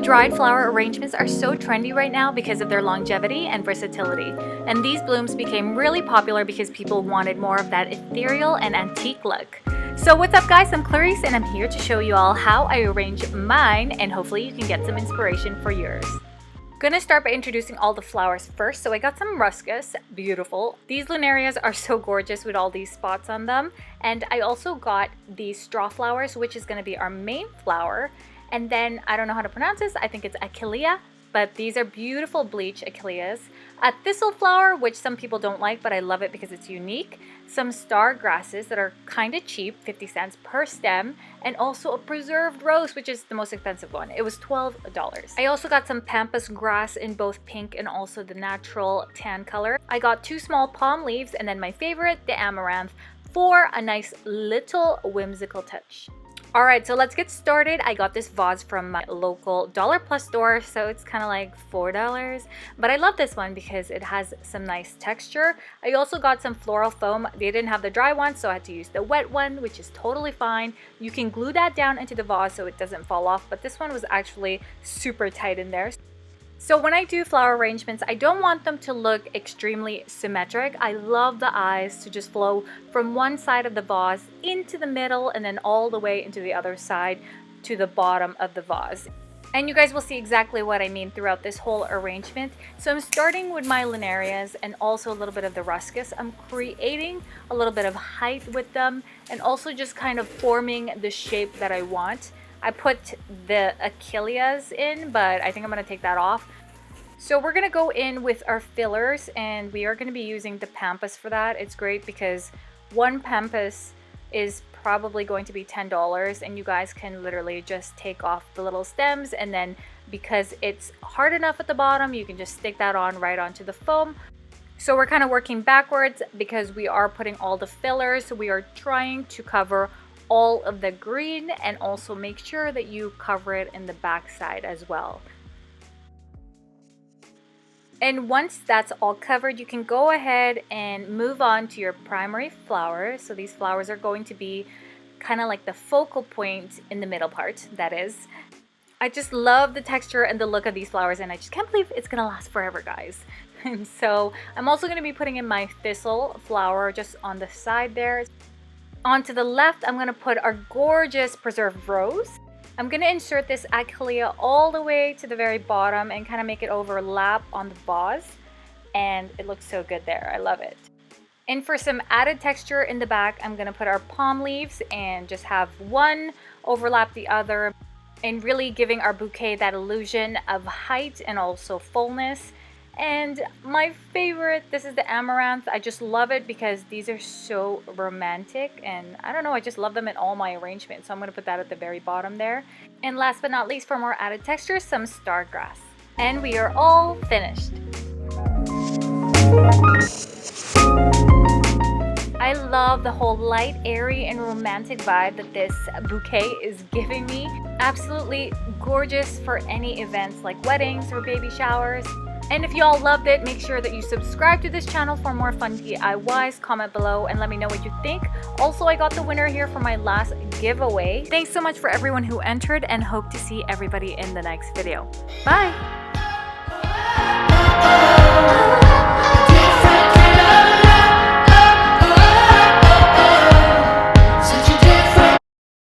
Dried flower arrangements are so trendy right now because of their longevity and versatility, and these blooms became really popular because people wanted more of that ethereal and antique look. So what's up guys, I'm Clarizz and I'm here to show you all how I arrange mine, and hopefully you can get some inspiration for yours. Gonna start by introducing all the flowers first. So I got some ruscus, beautiful. These lunarias are so gorgeous with all these spots on them. And I also got these straw flowers, which is gonna be our main flower. And then, I don't know how to pronounce this, I think it's achillea, but these are beautiful bleach achilleas. A thistle flower, which some people don't like, but I love it because it's unique. Some star grasses that are kind of cheap, 50 cents per stem. And also a preserved rose, which is the most expensive one. It was $12. I also got some pampas grass in both pink and also the natural tan color. I got 2 small palm leaves, and then my favorite, the amaranth, for a nice little whimsical touch. Alright, so let's get started. I got this vase from my local dollar plus store, so it's kind of like $4. But I love this one because it has some nice texture. I also got some floral foam. They didn't have the dry one, so I had to use the wet one, which is totally fine. You can glue that down into the vase so it doesn't fall off, but this one was actually super tight in there. So when I do flower arrangements, I don't want them to look extremely symmetric. I love the eyes to just flow from one side of the vase into the middle and then all the way into the other side to the bottom of the vase. And you guys will see exactly what I mean throughout this whole arrangement. So I'm starting with my lunarias and also a little bit of the ruscus. I'm creating a little bit of height with them and also just kind of forming the shape that I want. I put the achilleas in, but I think I'm going to take that off. So we're going to go in with our fillers, and we are going to be using the pampas for that. It's great because one pampas is probably going to be $10, and you guys can literally just take off the little stems, and then because it's hard enough at the bottom, you can just stick that on right onto the foam. So we're kind of working backwards because we are putting all the fillers. So we are trying to cover all of the green and also make sure that you cover it in the back side as well. And once that's all covered, you can go ahead and move on to your primary flower. So these flowers are going to be kind of like the focal point in the middle part, that is. I just love the texture and the look of these flowers, and I just can't believe it's gonna last forever, guys. And so I'm also going to be putting in my thistle flower just on the side there. Onto the left, I'm going to put our gorgeous preserved rose. I'm going to insert this achillea all the way to the very bottom and kind of make it overlap on the vase. And it looks so good there. I love it. And for some added texture in the back, I'm going to put our palm leaves and just have one overlap the other, and really giving our bouquet that illusion of height and also fullness. And my favorite, this is the amaranth. I just love it because these are so romantic, and I don't know, I just love them in all my arrangements. So I'm going to put that at the very bottom there. And last but not least, for more added texture, some star grass. And we are all finished. I love the whole light, airy, and romantic vibe that this bouquet is giving me. Absolutely gorgeous for any events like weddings or baby showers. And if you all loved it, make sure that you subscribe to this channel for more fun DIYs. Comment below and let me know what you think. Also, I got the winner here for my last giveaway. Thanks so much for everyone who entered, and hope to see everybody in the next video. Bye!